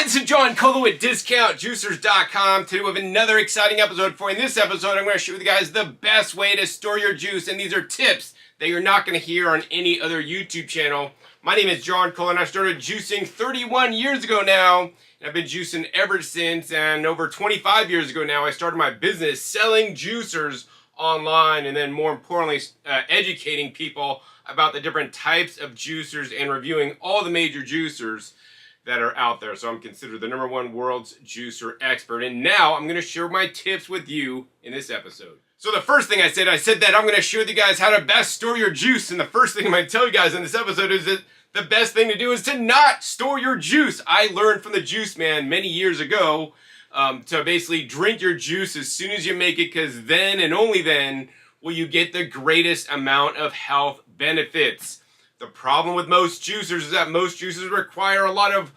This is John Colo at DiscountJuicers.com. Today we have another exciting episode for you. In this episode, I'm going to show you guys the best way to store your juice, and these are tips that you're not going to hear on any other YouTube channel. My name is John Colo, and I started juicing 31 years ago now, and I've been juicing ever since. And over 25 years ago now, I started my business selling juicers online, and then more importantly, educating people about the different types of juicers and reviewing all the major juicers that are out there. So I'm considered the #1 world's juicer expert. And now I'm going to share my tips with you in this episode. So the first thing I said that I'm going to share with you guys how to best store your juice. And the first thing I'm going to tell you guys in this episode is that the best thing to do is to not store your juice. I learned from the juice man many years ago to basically drink your juice as soon as you make it, because then and only then will you get the greatest amount of health benefits. The problem with most juicers is that most juicers require a lot of,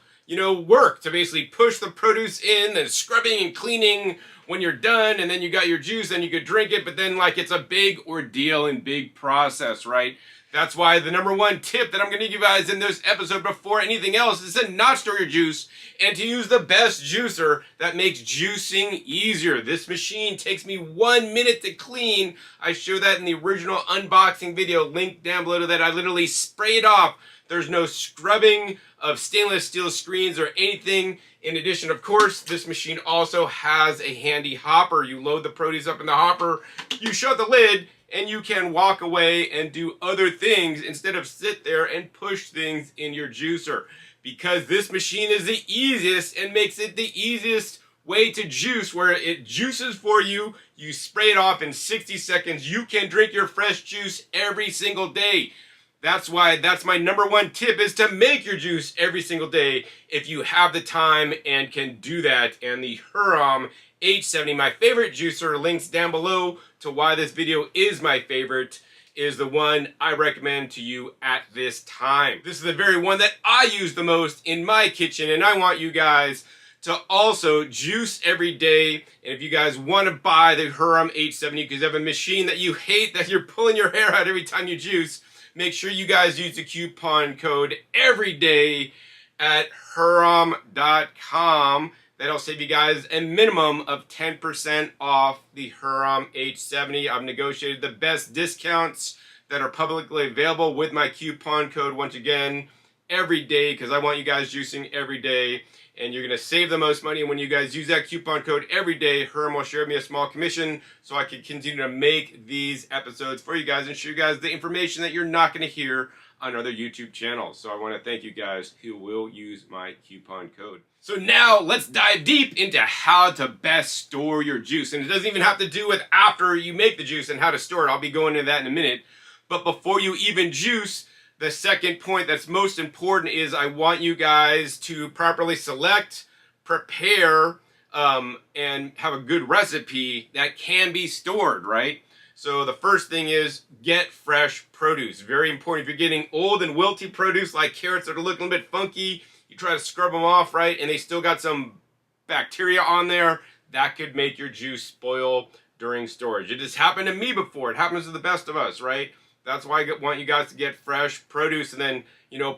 work to basically push the produce in and scrubbing and cleaning when you're done, and then you got your juice and you could drink it, but then it's a big ordeal and big process, right? That's why the #1 tip that I'm going to give you guys in this episode before anything else is to not store your juice and to use the best juicer that makes juicing easier. This machine takes me 1 minute to clean. I show that in the original unboxing video, link down below to that. I literally spray it off. There's no scrubbing of stainless steel screens or anything. In addition, of course, this machine also has a handy hopper. You load the produce up in the hopper, you shut the lid, and you can walk away and do other things instead of sit there and push things in your juicer. Because this machine is the easiest and makes it the easiest way to juice, where it juices for you. You spray it off in 60 seconds. You can drink your fresh juice every single day. That's why that's my #1 tip, is to make your juice every single day if you have the time and can do that. And the Hurom H70, my favorite juicer, links down below to why this video is my favorite, is the one I recommend to you at this time. This is the very one that I use the most in my kitchen, and I want you guys to also juice every day. And if you guys want to buy the Hurom H70 because you have a machine that you hate, that you're pulling your hair out every time you juice, make sure you guys use the coupon code EVERYDAY at Hurom.com. That'll save you guys a minimum of 10% off the Hurom H70. I've negotiated the best discounts that are publicly available with my coupon code, once again, every day, because I want you guys juicing every day, and you're going to save the most money. And when you guys use that coupon code every day, Hurom will share me a small commission so I can continue to make these episodes for you guys and show you guys the information that you're not going to hear on other YouTube channels. So I want to thank you guys who will use my coupon code. So now let's dive deep into how to best store your juice. And it doesn't even have to do with after you make the juice and how to store it. I'll be going into that in a minute. But before you even juice, the second point that's most important is I want you guys to properly select, prepare, and have a good recipe that can be stored, right? So the first thing is get fresh produce. Very important. If you're getting old and wilty produce like carrots that are looking a little bit funky, you try to scrub them off, right? And they still got some bacteria on there, that could make your juice spoil during storage. It has happened to me before. It happens to the best of us, right? That's why I want you guys to get fresh produce and then,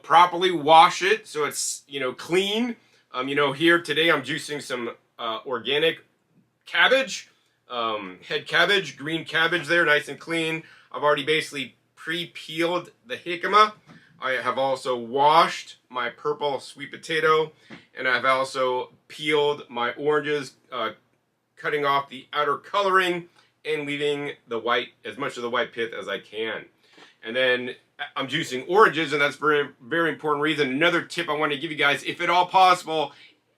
properly wash it so it's, clean. Here today I'm juicing some organic cabbage, head cabbage, green cabbage there, nice and clean. I've already basically pre-peeled the jicama. I have also washed my purple sweet potato, and I've also peeled my oranges, cutting off the outer coloring and leaving the white, as much of the white pith as I can. And then I'm juicing oranges, and that's for a very important reason. Another tip I want to give you guys, if at all possible,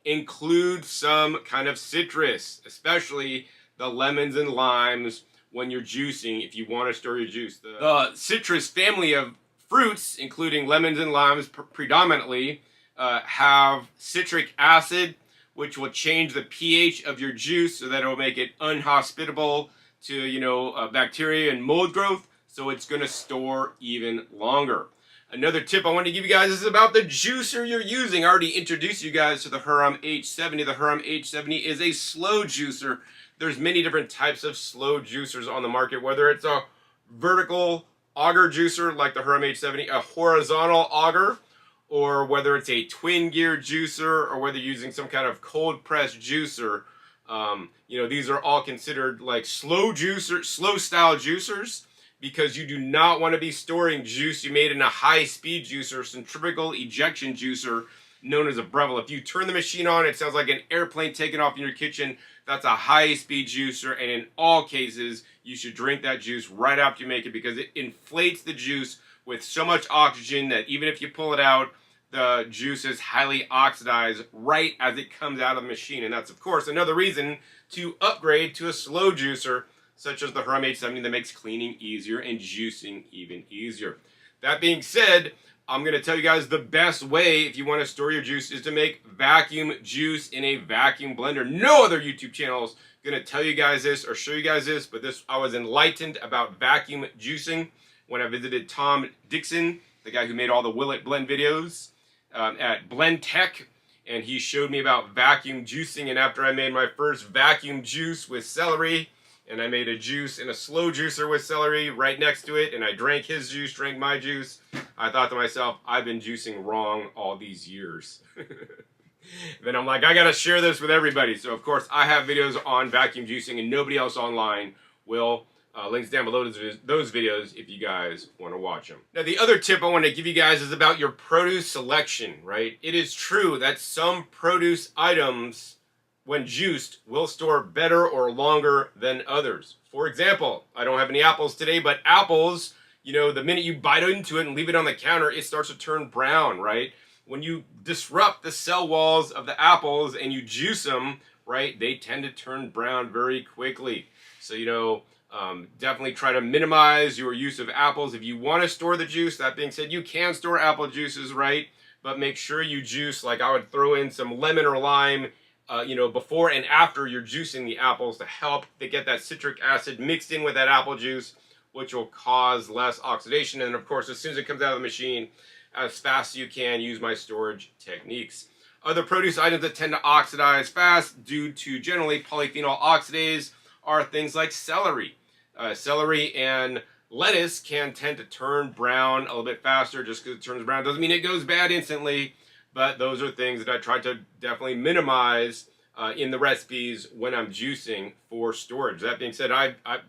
include some kind of citrus, especially the lemons and limes when you're juicing if you want to store your juice. The citrus family of fruits, including lemons and limes predominantly, have citric acid, which will change the pH of your juice so that it will make it unhospitable to, bacteria and mold growth. So it's going to store even longer. Another tip I want to give you guys is about the juicer you're using. I already introduced you guys to the Hurom H70. The Hurom H70 is a slow juicer there's many different types of slow juicers on the market, whether it's a vertical auger juicer like the Hurom H70, a horizontal auger, or whether it's a twin gear juicer, or whether you're using some kind of cold press juicer. You know, these are all considered like slow style juicers, because you do not want to be storing juice you made in a high speed juicer, centrifugal ejection juicer, known as a Breville. If you turn the machine on, it sounds like an airplane taking off in your kitchen. That's a high speed juicer, and in all cases, you should drink that juice right after you make it, because it inflates the juice with so much oxygen that even if you pull it out, the juice is highly oxidized right as it comes out of the machine. And that's, of course, another reason to upgrade to a slow juicer, such as the Hurom H70, that makes cleaning easier and juicing even easier. That being said, I'm going to tell you guys the best way if you want to store your juice is to make vacuum juice in a vacuum blender. No other YouTube channel is going to tell you guys this or show you guys this, but I was enlightened about vacuum juicing when I visited Tom Dixon, the guy who made all the Will It Blend videos at Blend Tech, and he showed me about vacuum juicing. And after I made my first vacuum juice with celery, and I made a juice in a slow juicer with celery right next to it, and I drank his juice, drank my juice, I thought to myself, I've been juicing wrong all these years. Then I'm like, I gotta share this with everybody. So of course I have videos on vacuum juicing, and nobody else online will. Links down below to those videos if you guys want to watch them. Now, the other tip I want to give you guys is about your produce selection, right? It is true that some produce items, when juiced, will store better or longer than others. For example, I don't have any apples today, but apples, you know, the minute you bite into it and leave it on the counter, it starts to turn brown, right? When you disrupt the cell walls of the apples and you juice them, right, they tend to turn brown very quickly. So, you know, definitely try to minimize your use of apples if you want to store the juice. That being said, you can store apple juices, right? But make sure you juice, like I would throw in some lemon or lime, you know, before and after you're juicing the apples to help to get that citric acid mixed in with that apple juice, which will cause less oxidation. And of course, as soon as it comes out of the machine, as fast as you can, use my storage techniques. Other produce items that tend to oxidize fast due to generally polyphenol oxidase are things like celery. Celery and lettuce can tend to turn brown a little bit faster. Just because it turns brown doesn't mean it goes bad instantly, but those are things that I try to definitely minimize in the recipes when I'm juicing for storage. That being said,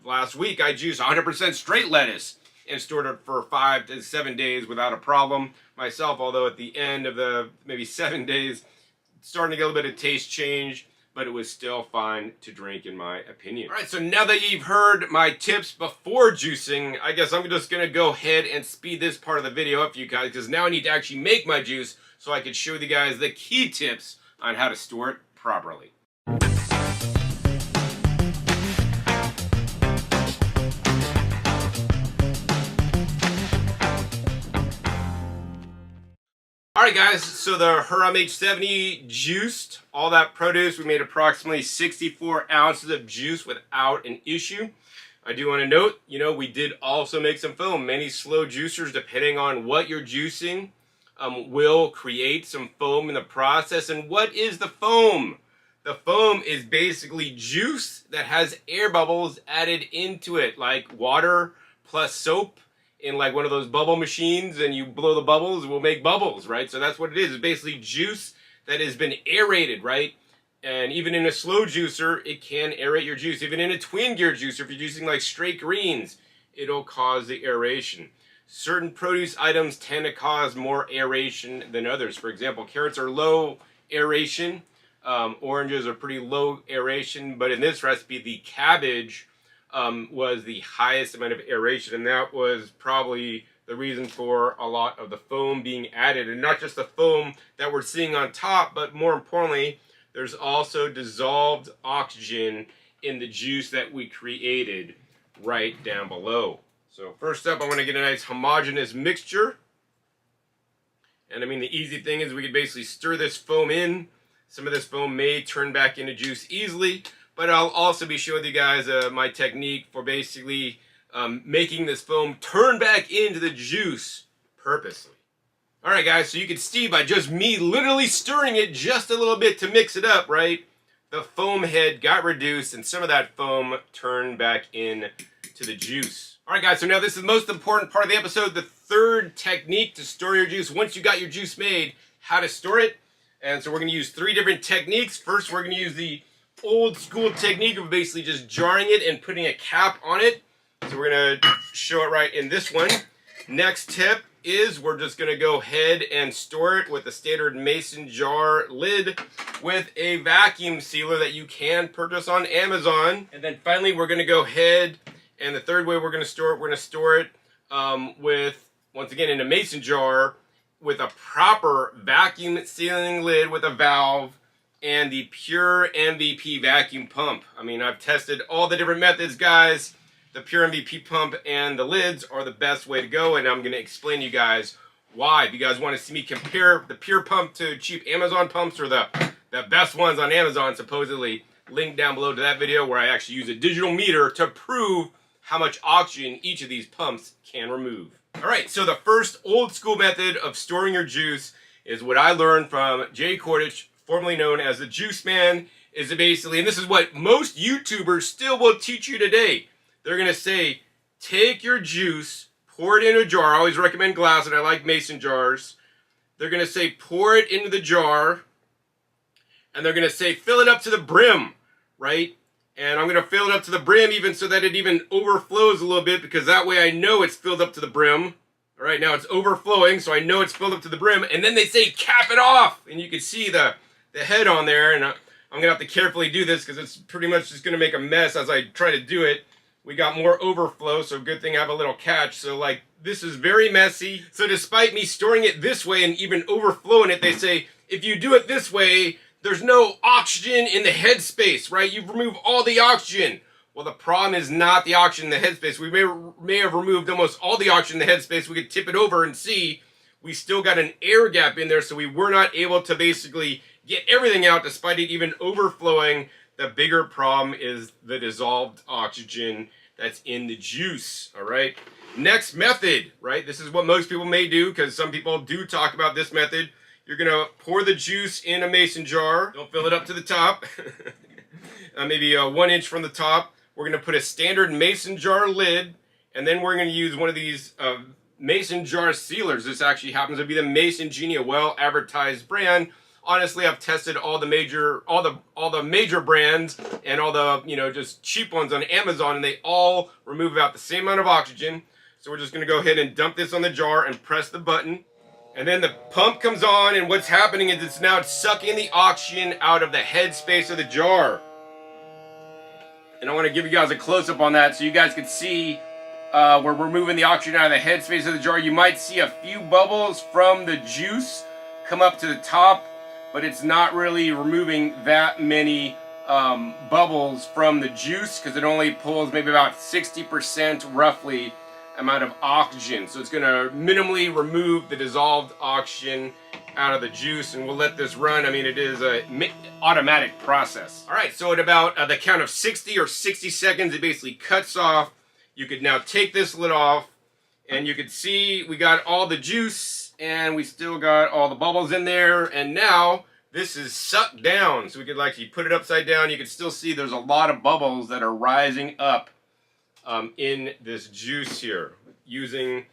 last week I juiced 100% straight lettuce and stored it for 5 to 7 days without a problem myself, although at the end of the maybe 7 days, starting to get a little bit of taste change, but it was still fine to drink in my opinion. All right, so now that you've heard my tips before juicing, I guess I'm just gonna go ahead and speed this part of the video up for you guys, because now I need to actually make my juice so I can show you guys the key tips on how to store it properly. Alright guys, so the Hurom H70 juiced all that produce. We made approximately 64 ounces of juice without an issue. I do want to note, you know, we did also make some foam. Many slow juicers, depending on what you're juicing, will create some foam in the process. And what is the foam? The foam is basically juice that has air bubbles added into it, like water plus soap in like one of those bubble machines, and you blow the bubbles, it will make bubbles, right? So that's what it is. It's basically juice that has been aerated, right? And even in a slow juicer, it can aerate your juice. Even in a twin gear juicer, if you're juicing like straight greens, it'll cause the aeration. Certain produce items tend to cause more aeration than others. For example, carrots are low aeration. Oranges are pretty low aeration, but in this recipe, the cabbage was the highest amount of aeration, and that was probably the reason for a lot of the foam being added. And not just the foam that we're seeing on top, but more importantly, there's also dissolved oxygen in the juice that we created right down below. So first up, I want to get a nice homogeneous mixture. And I mean, the easy thing is we could basically stir this foam in. Some of this foam may turn back into juice easily, but I'll also be showing you guys my technique for basically making this foam turn back into the juice purposely. Alright guys, so you can see by just me literally stirring it just a little bit to mix it up, right? the foam head got reduced and some of that foam turned back in to the juice. All right, guys, so now this is the most important part of the episode, the third technique to store your juice. Once you got your juice made, how to store it. And so we're gonna use 3 different techniques. First, we're gonna use the old school technique of basically just jarring it and putting a cap on it. So we're gonna show it right in this one. Next tip is we're just gonna go ahead and store it with a standard mason jar lid with a vacuum sealer that you can purchase on Amazon. And then finally, we're gonna go ahead, and the third way we're gonna store it, with, once again, in a mason jar with a proper vacuum sealing lid with a valve and the pure MVP vacuum pump. I mean, I've tested all the different methods, guys. The pure MVP pump and the lids are the best way to go, and I'm going to explain to you guys why. If you guys want to see me compare the pure pump to cheap Amazon pumps, or the best ones on Amazon, supposedly, link down below to that video where I actually use a digital meter to prove how much oxygen each of these pumps can remove. All right, so the first old school method of storing your juice is what I learned from Jay Kordich, formerly known as the Juice Man, is basically, and this is what most YouTubers still will teach you today. They're going to say, take your juice, pour it in a jar. I always recommend glass, and I like mason jars. They're going to say, pour it into the jar. And they're going to say, fill it up to the brim, right? And I'm going to fill it up to the brim even so that it even overflows a little bit, because that way I know it's filled up to the brim. All right, now it's overflowing, so I know it's filled up to the brim. And then they say, cap it off. And you can see the head on there. And I'm going to have to carefully do this because it's pretty much just going to make a mess as I try to do it. We got more overflow, so good thing I have a little catch. So like, this is very messy. So despite me storing it this way and even overflowing it, they say, if you do it this way, there's no oxygen in the headspace, right? You've removed all the oxygen. Well, the problem is not the oxygen in the headspace. We may have removed almost all the oxygen in the headspace. We could tip it over and see we still got an air gap in there, so we were not able to basically get everything out despite it even overflowing. The bigger problem is the dissolved oxygen that's in the juice, all right? Next method, right? This is what most people may do, because some people do talk about this method. You're gonna pour the juice in a mason jar. Don't fill it up to the top. Maybe 1 inch from the top. We're gonna put a standard mason jar lid, and then we're gonna use one of these mason jar sealers. This actually happens to be the Mason Genie, a well-advertised brand. Honestly, I've tested all the major brands and all the, just cheap ones on Amazon, and they all remove about the same amount of oxygen. So we're just gonna go ahead and dump this on the jar and press the button. And then the pump comes on, and what's happening is it's now sucking the oxygen out of the headspace of the jar. And I want to give you guys a close-up on that so you guys can see we're removing the oxygen out of the headspace of the jar. You might see a few bubbles from the juice come up to the top, but it's not really removing that many bubbles from the juice, because it only pulls maybe about 60% roughly amount of oxygen. So it's going to minimally remove the dissolved oxygen out of the juice, and we'll let this run. I mean, it is a automatic process. All right, so at about the count of 60 or 60 seconds, it basically cuts off. You could now take this lid off, and you can see we got all the juice, and we still got all the bubbles in there, and now this is sucked down. So we could actually put it upside down. You can still see there's a lot of bubbles that are rising up in this juice here using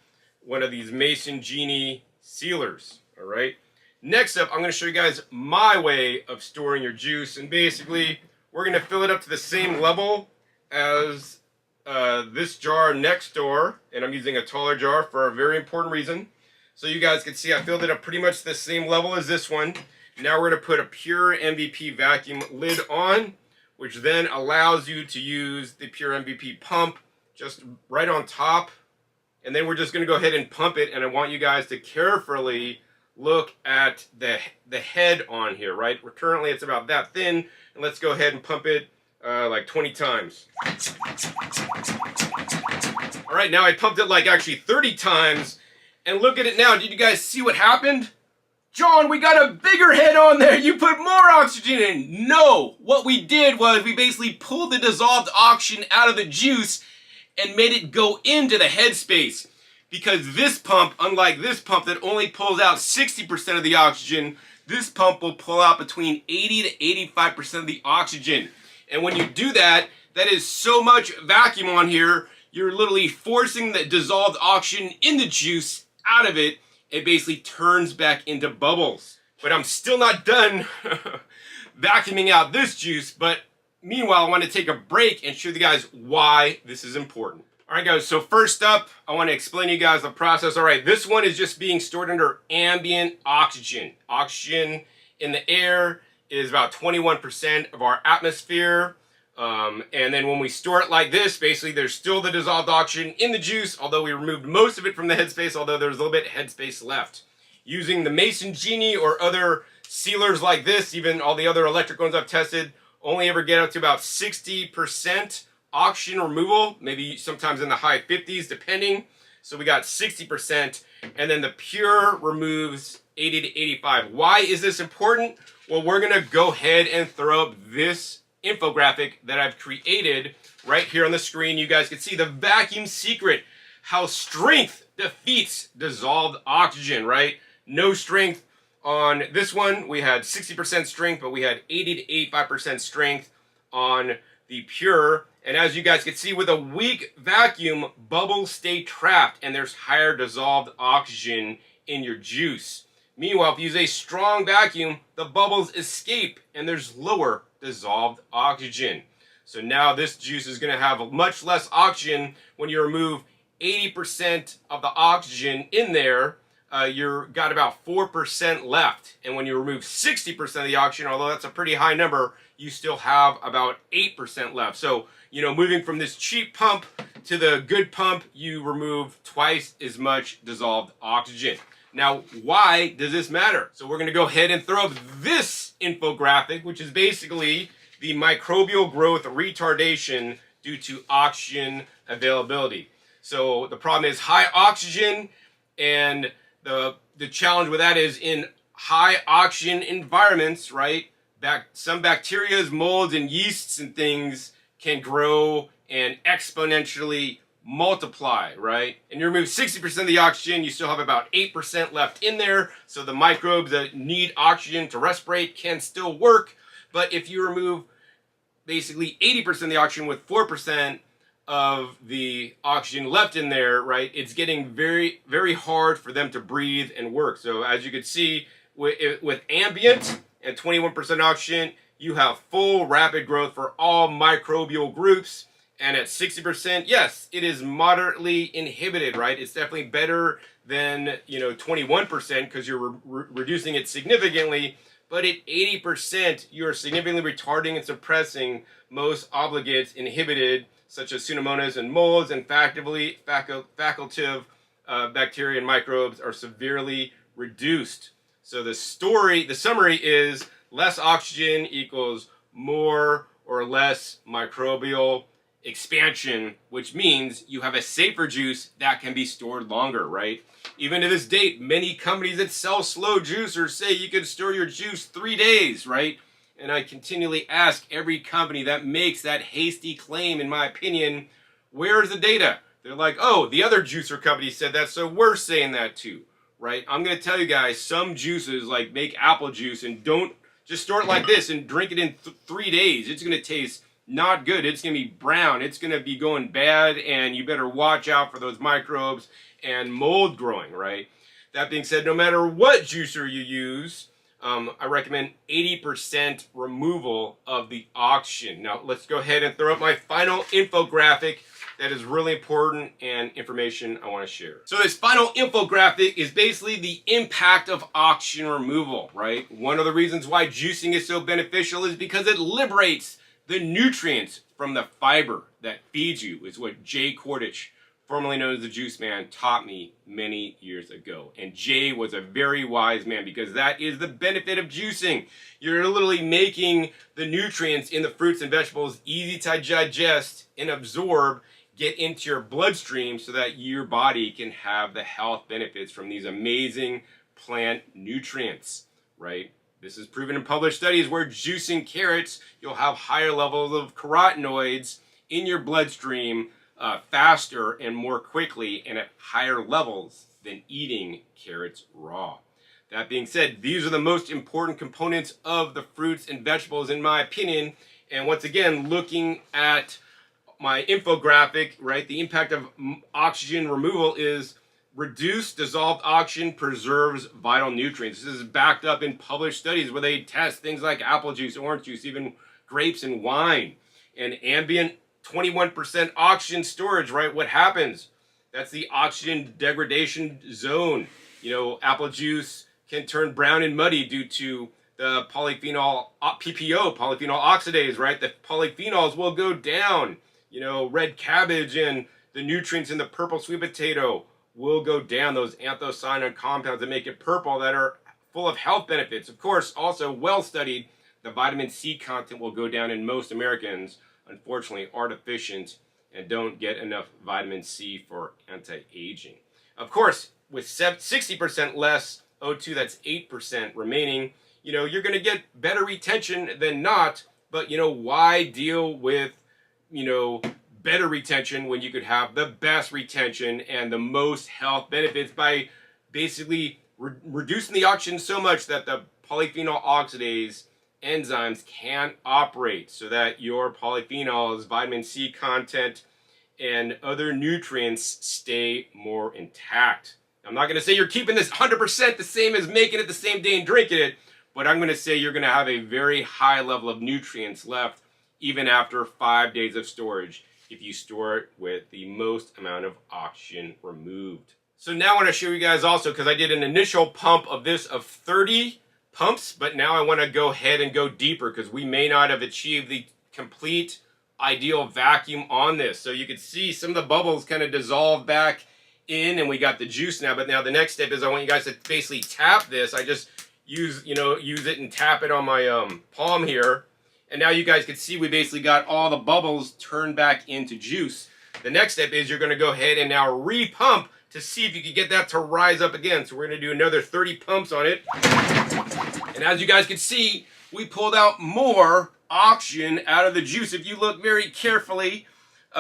one of these Mason Genie sealers. All right. Next up, I'm going to show you guys my way of storing your juice, and basically we're going to fill it up to the same level as this jar next door, and I'm using a taller jar for a very important reason. So you guys can see I filled it up pretty much the same level as this one. Now we're going to put a pure MVP vacuum lid on, which then allows you to use the pure MVP pump just right on top. And then we're just going to go ahead and pump it, and I want you guys to carefully look at the head on here, right? Currently it's about that thin, and let's go ahead and pump it like 20 times. All right, now I pumped it like actually 30 times, and look at it now. Did you guys see what happened? John, we got a bigger head on there. You put more oxygen in. No, what we did was we basically pulled the dissolved oxygen out of the juice and made it go into the headspace. Because this pump, unlike this pump that only pulls out 60% of the oxygen, this pump will pull out between 80 to 85% of the oxygen. And when you do that, that is so much vacuum on here, you're literally forcing the dissolved oxygen in the juice out of it. It basically turns back into bubbles. But I'm still not done vacuuming out this juice, but meanwhile, I want to take a break and show you guys why this is important. All right, guys, so first up, I want to explain to you guys the process. All right, this one is just being stored under ambient oxygen. Oxygen in the air is about 21% of our atmosphere. And then when we store it like this, basically there's still the dissolved oxygen in the juice, although we removed most of it from the headspace, although there's a little bit of headspace left. Using the Mason Genie or other sealers like this, even all the other electric ones I've tested, only ever get up to about 60% oxygen removal, maybe sometimes in the high 50s depending. So we got 60%, and then the pure removes 80 to 85. Why is this important? Well, we're gonna go ahead and throw up this infographic that I've created right here on the screen. You guys can see the vacuum secret, how strength defeats dissolved oxygen, right? No strength on this one. We had 60% strength, but we had 80 to 85% strength on the pure. And as you guys can see, with a weak vacuum, bubbles stay trapped and there's higher dissolved oxygen in your juice. Meanwhile, if you use a strong vacuum, the bubbles escape and there's lower dissolved oxygen. So now this juice is going to have much less oxygen. When you remove 80% of the oxygen in there, you've got about 4% left. And when you remove 60% of the oxygen, although that's a pretty high number, you still have about 8% left. So, you know, moving from this cheap pump to the good pump, you remove twice as much dissolved oxygen. Now, why does this matter? So we're going to go ahead and throw up this infographic, which is basically the microbial growth retardation due to oxygen availability. So the problem is high oxygen, and the challenge with that is in high oxygen environments, right? Some bacteria, molds, and yeasts and things can grow and exponentially multiply, right? And you remove 60% of the oxygen, you still have about 8% left in there. So the microbes that need oxygen to respirate can still work. But if you remove basically 80% of the oxygen with 4% of the oxygen left in there, right, it's getting very, very hard for them to breathe and work. So as you can see, with ambient and 21% oxygen, you have full rapid growth for all microbial groups. And at 60%, yes, it is moderately inhibited, right? It's definitely better than, 21% because you're reducing it significantly. But at 80%, you're significantly retarding and suppressing most obligates inhibited, such as Pseudomonas and molds, and facultative bacteria and microbes are severely reduced. So the summary is less oxygen equals more or less microbial expansion, which means you have a safer juice that can be stored longer, right? Even to this date, many companies that sell slow juicers say you can store your juice 3 days, right? And I continually ask every company that makes that hasty claim, in my opinion, where's the data? They're like, oh, the other juicer company said that, so we're saying that too, right? I'm going to tell you guys, some juices like make apple juice and don't just store it like this and drink it in 3 days. It's going to taste not good. It's going to be brown. It's going to be going bad, and you better watch out for those microbes and mold growing, right? That being said, no matter what juicer you use, I recommend 80% removal of the oxygen. Now, let's go ahead and throw up my final infographic that is really important and information I want to share. So this final infographic is basically the impact of oxygen removal, right? One of the reasons why juicing is so beneficial is because it liberates the nutrients from the fiber that feeds you, is what Jay Kordich, formerly known as the Juice Man, taught me many years ago. And Jay was a very wise man, because that is the benefit of juicing. You're literally making the nutrients in the fruits and vegetables easy to digest and absorb, get into your bloodstream so that your body can have the health benefits from these amazing plant nutrients, right? This is proven in published studies where juicing carrots, you'll have higher levels of carotenoids in your bloodstream faster and more quickly and at higher levels than eating carrots raw. That being said, these are the most important components of the fruits and vegetables in my opinion. And once again, looking at my infographic, right, the impact of oxygen removal is reduced dissolved oxygen preserves vital nutrients. This is backed up in published studies where they test things like apple juice, orange juice, even grapes and wine. And ambient 21% oxygen storage, right? What happens? That's the oxygen degradation zone. You know, apple juice can turn brown and muddy due to the polyphenol, PPO, polyphenol oxidase, right? The polyphenols will go down. You know, red cabbage and the nutrients in the purple sweet potato will go down. Those anthocyanin compounds that make it purple that are full of health benefits. Of course, also well studied, the vitamin C content will go down in most Americans, unfortunately, are deficient and don't get enough vitamin C for anti-aging. Of course, with 60% less O2, that's 8% remaining, you know, you're going to get better retention than not, but, you know, why deal with, you know, better retention when you could have the best retention and the most health benefits by basically reducing the oxygen so much that the polyphenol oxidase enzymes can't operate, so that your polyphenols, vitamin C content, and other nutrients stay more intact. I'm not going to say you're keeping this 100% the same as making it the same day and drinking it, but I'm going to say you're going to have a very high level of nutrients left even after 5 days of storage if you store it with the most amount of oxygen removed. So now I want to show you guys also, because I did an initial pump of this of 30 pumps, but now I want to go ahead and go deeper because we may not have achieved the complete ideal vacuum on this. So you can see some of the bubbles kind of dissolve back in and we got the juice now, but now the next step is I want you guys to basically tap this. I just use it and tap it on my palm here. And now you guys can see we basically got all the bubbles turned back into juice. The next step is you're going to go ahead and now re-pump to see if you can get that to rise up again. So we're going to do another 30 pumps on it. And as you guys can see, we pulled out more oxygen out of the juice. If you look very carefully,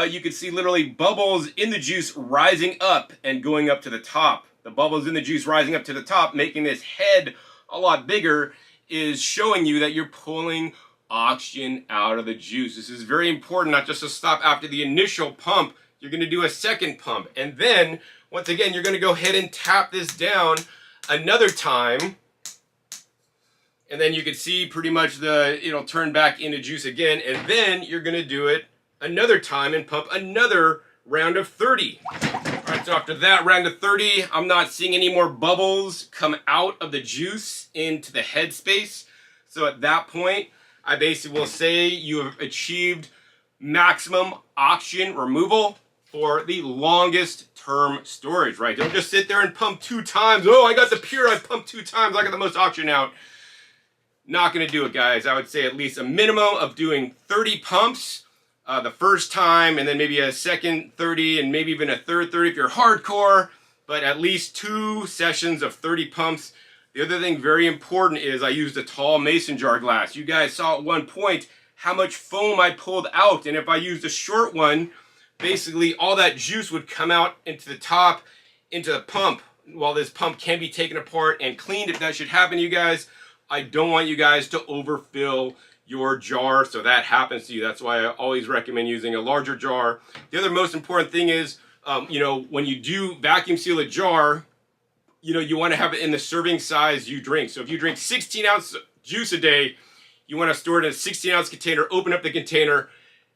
you can see literally bubbles in the juice rising up and going up to the top. The bubbles in the juice rising up to the top, making this head a lot bigger, is showing you that you're pulling oxygen out of the juice. This is very important, not just to stop after the initial pump. You're going to do a second pump, and then once again you're going to go ahead and tap this down another time, and then you can see pretty much it'll turn back into juice again, and then you're going to do it another time and pump another round of 30. Alright, so after that round of 30, I'm not seeing any more bubbles come out of the juice into the headspace. So at that point, I basically will say you have achieved maximum oxygen removal for the longest term storage, right? Don't just sit there and pump 2 times. Oh, I got the pure, I pumped 2 times, I got the most oxygen out. Not going to do it, guys. I would say at least a minimum of doing 30 pumps the first time, and then maybe a second 30, and maybe even a third 30 if you're hardcore, but at least 2 sessions of 30 pumps. The other thing very important is I used a tall mason jar glass. You guys saw at one point how much foam I pulled out, and if I used a short one, basically all that juice would come out into the top, into the pump. While this pump can be taken apart and cleaned, if that should happen to you guys, I don't want you guys to overfill your jar so that happens to you. That's why I always recommend using a larger jar. The other most important thing is, when you do vacuum seal a jar, you want to have it in the serving size you drink. So if you drink 16-ounce juice a day, you want to store it in a 16-ounce container, open up the container,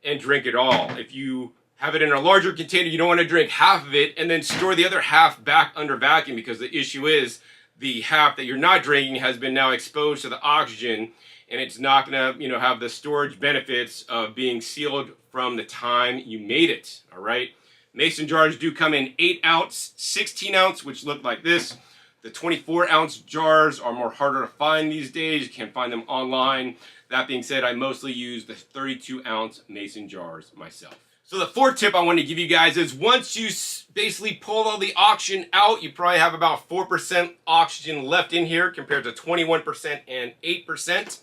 and drink it all. If you have it in a larger container, you don't want to drink half of it and then store the other half back under vacuum, because the issue is the half that you're not drinking has been now exposed to the oxygen, and it's not going to, have the storage benefits of being sealed from the time you made it, all right? Mason jars do come in 8-ounce, 16-ounce, which look like this. The 24-ounce jars are more harder to find these days. You can't find them online. That being said, I mostly use the 32-ounce mason jars myself. So the fourth tip I want to give you guys is once you basically pull all the oxygen out, you probably have about 4% oxygen left in here compared to 21% and 8%.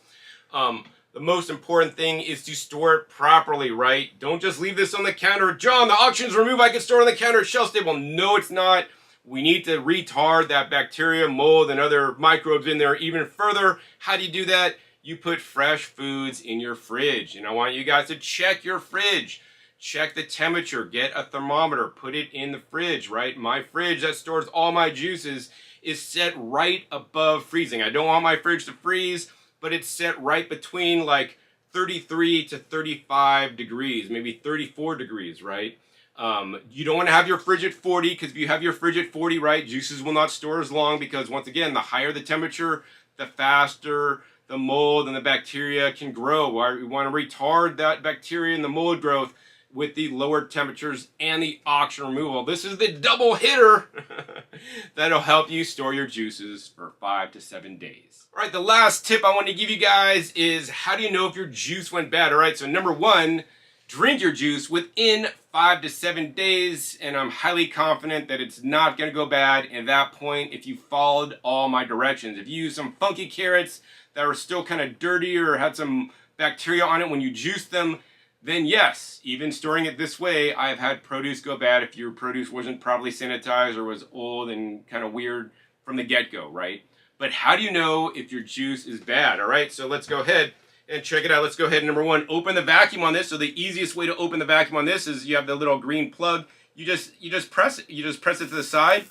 The most important thing is to store it properly, right? Don't just leave this on the counter. John, the oxygen's removed, I can store it on the counter, it's shelf stable. No, it's not. We need to retard that bacteria, mold, and other microbes in there even further. How do you do that? You put fresh foods in your fridge. And I want you guys to check your fridge. Check the temperature. Get a thermometer. Put it in the fridge, right? My fridge that stores all my juices is set right above freezing. I don't want my fridge to freeze, but it's set right between like 33 to 35 degrees, maybe 34 degrees, right? You don't want to have your fridge at 40, because if you have your fridge at 40, right, juices will not store as long, because once again, the higher the temperature, the faster the mold and the bacteria can grow. We want to retard that bacteria and the mold growth with the lower temperatures and the oxygen removal. This is the double hitter that'll help you store your juices for 5 to 7 days. All right, the last tip I want to give you guys is, how do you know if your juice went bad? All right, so number one, drink your juice within 5 to 7 days, and I'm highly confident that it's not going to go bad at that point if you followed all my directions. If you use some funky carrots that were still kind of dirty or had some bacteria on it when you juiced them, then yes, even storing it this way, I've had produce go bad if your produce wasn't properly sanitized or was old and kind of weird from the get-go, right? But how do you know if your juice is bad? All right, so let's go ahead and check it out. Let's go ahead and number one, open the vacuum on this. So the easiest way to open the vacuum on this is you have the little green plug. You just press it. You just press it to the side.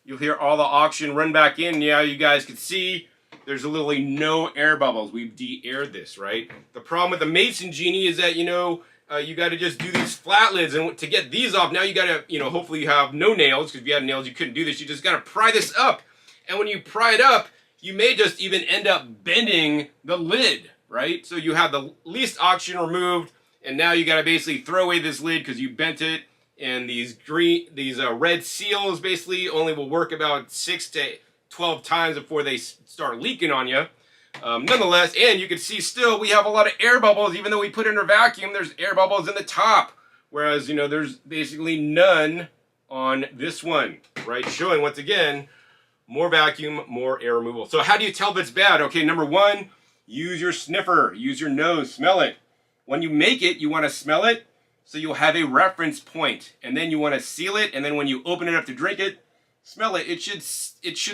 You'll hear all the oxygen run back in. Yeah, you guys can see there's literally no air bubbles. We've de-aired this, right? The problem with the Mason Genie is that, you got to just do these flat lids, and to get these off, now you got to, hopefully you have no nails, because if you had nails, you couldn't do this. You just got to pry this up. And when you pry it up, you may just even end up bending the lid, right? So you have the least oxygen removed, and now you got to basically throw away this lid because you bent it. And these red seals basically only will work about 6 to 12 times before they start leaking on you. Nonetheless, and you can see still we have a lot of air bubbles. Even though we put it in our vacuum, there's air bubbles in the top, whereas there's basically none on this one, right? Showing once again, more vacuum, more air removal. So how do you tell if it's bad? Okay, number one, use your sniffer, use your nose, smell it. When you make it, you want to smell it, so you'll have a reference point, and then you want to seal it, and then when you open it up to drink it, smell it. It should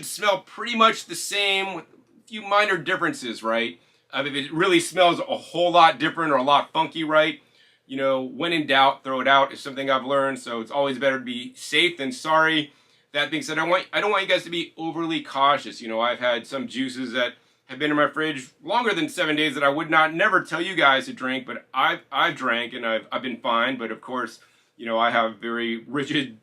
smell pretty much the same with a few minor differences, right? If it really smells a whole lot different or a lot funky, right? When in doubt, throw it out is something I've learned. So it's always better to be safe than sorry. That being said, I don't want you guys to be overly cautious. I've had some juices that have been in my fridge longer than 7 days that I would never tell you guys to drink, but I've drank and I've been fine. But of course, I have very rigid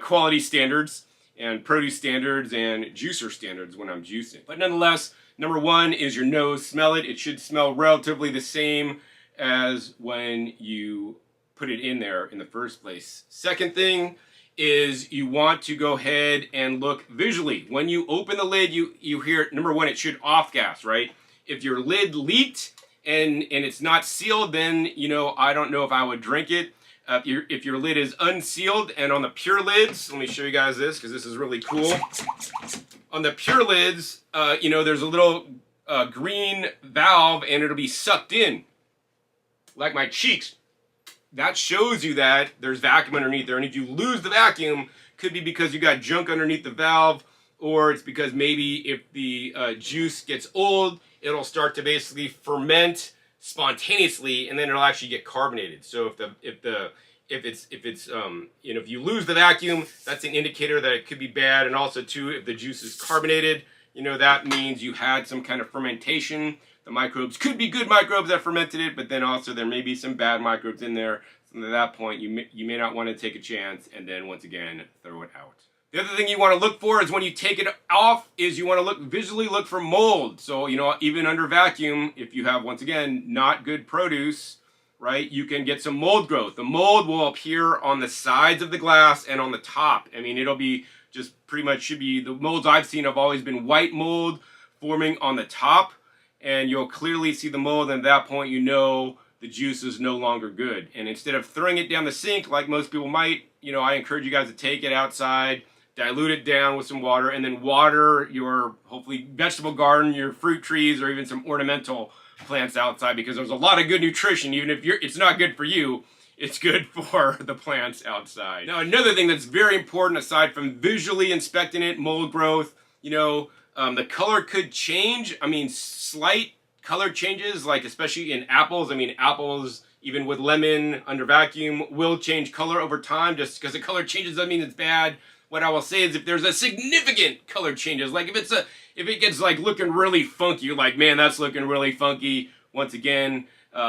quality standards and produce standards and juicer standards when I'm juicing. But nonetheless, number one is your nose. Smell it. It should smell relatively the same as when you put it in there in the first place. Second thing is you want to go ahead and look visually. When you open the lid, you hear, number one, it should off gas, right? If your lid leaked and it's not sealed, then, I don't know if I would drink it. If your lid is unsealed, and on the pure lids, let me show you guys this because this is really cool. On the pure lids, there's a little green valve and it'll be sucked in, like my cheeks. That shows you that there's vacuum underneath there. And if you lose the vacuum, could be because you got junk underneath the valve, or it's because maybe if the juice gets old, it'll start to basically ferment spontaneously, and then it'll actually get carbonated. So if you lose the vacuum, that's an indicator that it could be bad. And also too, if the juice is carbonated, that means you had some kind of fermentation. The microbes could be good microbes that fermented it, but then also there may be some bad microbes in there. So at that point, you may not want to take a chance, and then once again, throw it out. The other thing you want to look for is when you take it off, is you want to visually look for mold. So, even under vacuum, if you have, once again, not good produce, right, you can get some mold growth. The mold will appear on the sides of the glass and on the top. I mean, it'll be just pretty much the molds I've seen have always been white mold forming on the top, and you'll clearly see the mold, and at that point, the juice is no longer good. And instead of throwing it down the sink like most people might, I encourage you guys to take it outside, dilute it down with some water, and then water your, hopefully, vegetable garden, your fruit trees, or even some ornamental plants outside, because there's a lot of good nutrition. Even if it's not good for you, it's good for the plants outside. Now, another thing that's very important, aside from visually inspecting it, mold growth, you know, the color could change. I mean, slight color changes, like especially in apples. I mean, apples, even with lemon under vacuum, will change color over time. Just because the color changes doesn't mean it's bad. What I will say is if there's a significant color changes, like if it gets like looking really funky, you're like, man, that's looking really funky. Once again,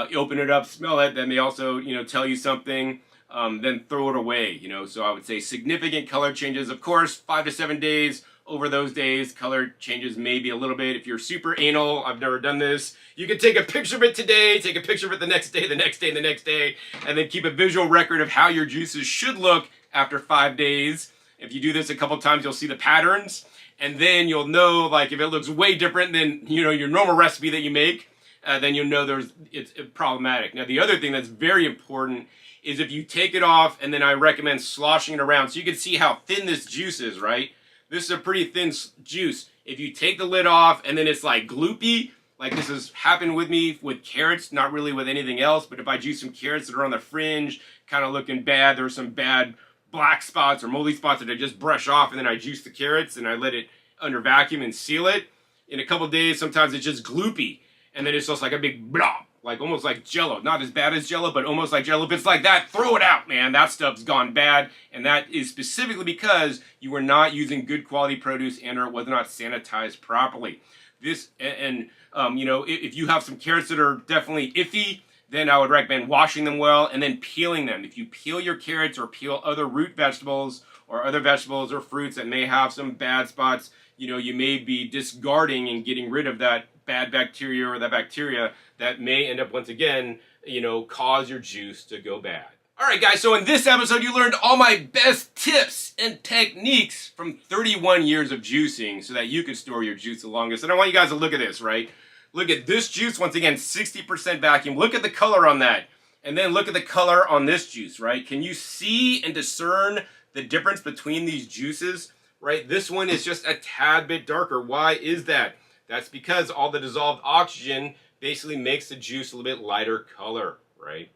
you open it up, smell it. That may also, you know, tell you something. Then throw it away. You know, so I would say significant color changes. Of course, 5 to 7 days. Over those days, color changes maybe a little bit. If you're super anal, I've never done this, you can take a picture of it today, take a picture of it the next day, the next day, the next day, and then keep a visual record of how your juices should look after 5 days. If you do this a couple times, you'll see the patterns, and then you'll know, like, if it looks way different than, you know, your normal recipe that you make, then you'll know it's problematic. Now, the other thing that's very important is if you take it off, and then I recommend sloshing it around so you can see how thin this juice is, right? This is a pretty thin juice. If you take the lid off and then it's like gloopy, like this has happened with me with carrots, not really with anything else, but if I juice some carrots that are on the fringe, kind of looking bad, there's some bad black spots or moldy spots that I just brush off, and then I juice the carrots and I let it under vacuum and seal it. In a couple days, sometimes it's just gloopy, and then it's just like a big blob, like almost like Jello. Not as bad as Jello, but almost like Jello. If it's like that, throw it out, man. That stuff's gone bad, and that is specifically because you were not using good quality produce and or it was not sanitized properly. This, you know, if you have some carrots that are definitely iffy, then I would recommend washing them well and then peeling them. If you peel your carrots or peel other root vegetables or other vegetables or fruits that may have some bad spots, you know, you may be discarding and getting rid of that bad bacteria or that bacteria that may end up, once again, you know, cause your juice to go bad. All right, guys, so in this episode, you learned all my best tips and techniques from 31 years of juicing so that you can store your juice the longest. And I want you guys to look at this, right? Look at this juice, once again, 60% vacuum. Look at the color on that. And then look at the color on this juice, right? Can you see and discern the difference between these juices, right? This one is just a tad bit darker. Why is that? That's because all the dissolved oxygen basically makes the juice a little bit lighter color, right?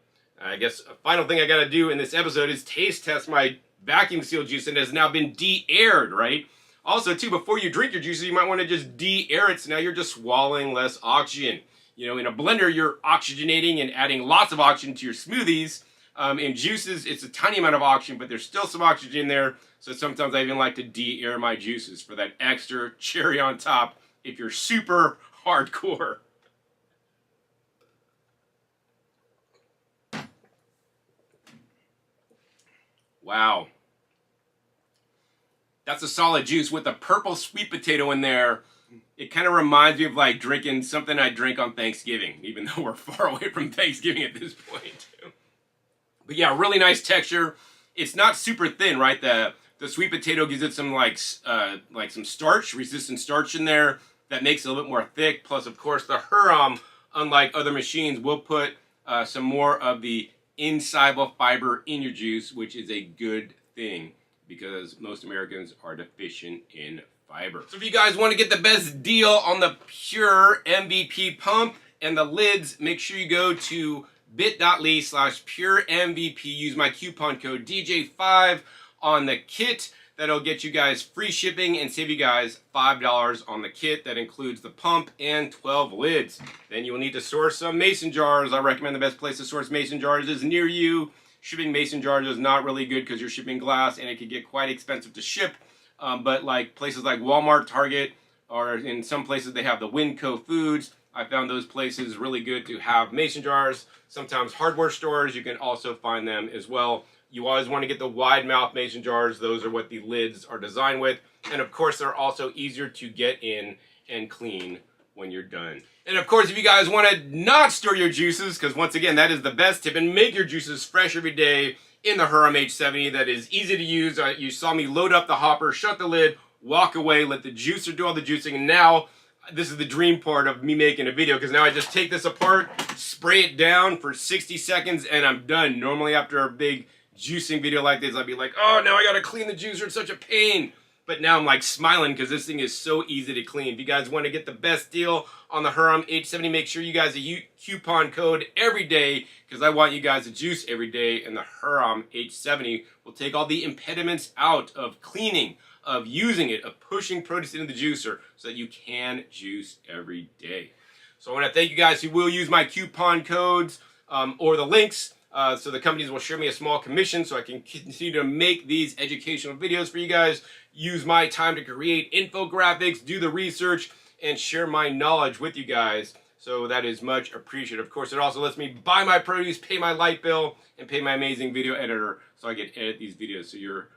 I guess a final thing I gotta do in this episode is taste test my vacuum sealed juice, and it has now been de-aired, right? Also, too, before you drink your juices, you might want to just de-air it, so now you're just swallowing less oxygen. You know, in a blender, you're oxygenating and adding lots of oxygen to your smoothies. In juices, it's a tiny amount of oxygen, but there's still some oxygen there, so sometimes I even like to de-air my juices for that extra cherry on top if you're super hardcore. Wow. That's a solid juice with a purple sweet potato in there. It kind of reminds me of like drinking something I drink on Thanksgiving, even though we're far away from Thanksgiving at this point. But yeah, really nice texture. It's not super thin, right? The sweet potato gives it some like some starch, resistant starch in there that makes it a little bit more thick. Plus, of course, the Hurom, unlike other machines, will put some more of the insoluble fiber in your juice, which is a good thing because most Americans are deficient in fiber. So if you guys want to get the best deal on the Pure MVP pump and the lids, make sure you go to bit.ly/PureMVP. Use my coupon code DJ5 on the kit. That'll get you guys free shipping and save you guys $5 on the kit. That includes the pump and 12 lids. Then you will need to source some mason jars. I recommend the best place to source mason jars is near you. Shipping mason jars is not really good because you're shipping glass and it can get quite expensive to ship. But like places like Walmart, Target, or in some places they have the Winco Foods. I found those places really good to have mason jars. Sometimes hardware stores, you can also find them as well. You always want to get the wide mouth mason jars. Those are what the lids are designed with. And of course, they're also easier to get in and clean when you're done. And of course, if you guys want to not store your juices, because once again, that is the best tip, and make your juices fresh every day in the Hurom H70. That is easy to use. You saw me load up the hopper, shut the lid, walk away, let the juicer do all the juicing, and now this is the dream part of me making a video, because now I just take this apart, spray it down for 60 seconds, and I'm done. Normally after a big juicing video like this, I'd be like, oh, now I gotta clean the juicer, it's such a pain. But now I'm like smiling because this thing is so easy to clean. If you guys want to get the best deal on the Hurom H70, make sure you guys use coupon code everyday, because I want you guys to juice every day, and the Hurom H70 will take all the impediments out of cleaning, of using it, of pushing produce into the juicer so that you can juice every day. So I want to thank you guys who will use my coupon codes or the links. So the companies will share me a small commission so I can continue to make these educational videos for you guys, use my time to create infographics, do the research, and share my knowledge with you guys. So that is much appreciated. Of course, it also lets me buy my produce, pay my light bill, and pay my amazing video editor so I can edit these videos. So your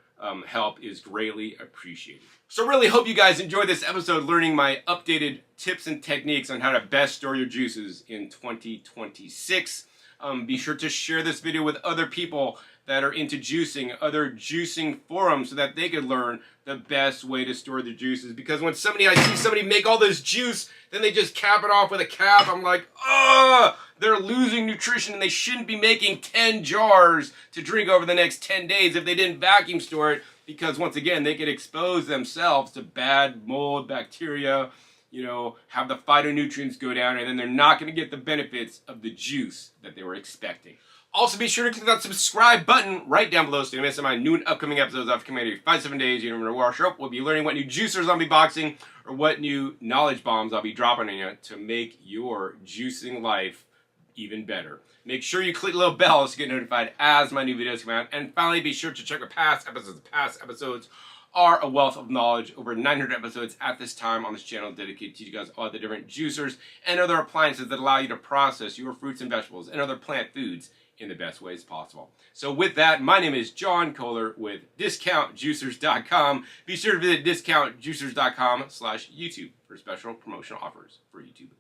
help is greatly appreciated. So really hope you guys enjoyed this episode learning my updated tips and techniques on how to best store your juices in 2026. Be sure to share this video with other people that are into juicing, other juicing forums, so that they could learn the best way to store their juices. Because when I see somebody make all this juice, then they just cap it off with a cap, I'm like, oh, they're losing nutrition, and they shouldn't be making 10 jars to drink over the next 10 days if they didn't vacuum store it, because once again, they could expose themselves to bad mold, bacteria, have the phytonutrients go down, and then they're not going to get the benefits of the juice that they were expecting. Also, be sure to click that subscribe button right down below so you don't miss my new and upcoming episodes I've coming every 5-7 days. You don't want to wash up. We'll be learning what new juicers I'll be boxing or what new knowledge bombs I'll be dropping on you to make your juicing life even better. Make sure you click the little bell to get notified as my new videos come out. And finally, be sure to check our past episodes. Past episodes are a wealth of knowledge. Over 900 episodes at this time on this channel dedicated to you guys all the different juicers and other appliances that allow you to process your fruits and vegetables and other plant foods in the best ways possible. So with that, my name is John Kohler with DiscountJuicers.com. Be sure to visit DiscountJuicers.com/YouTube for special promotional offers for YouTube.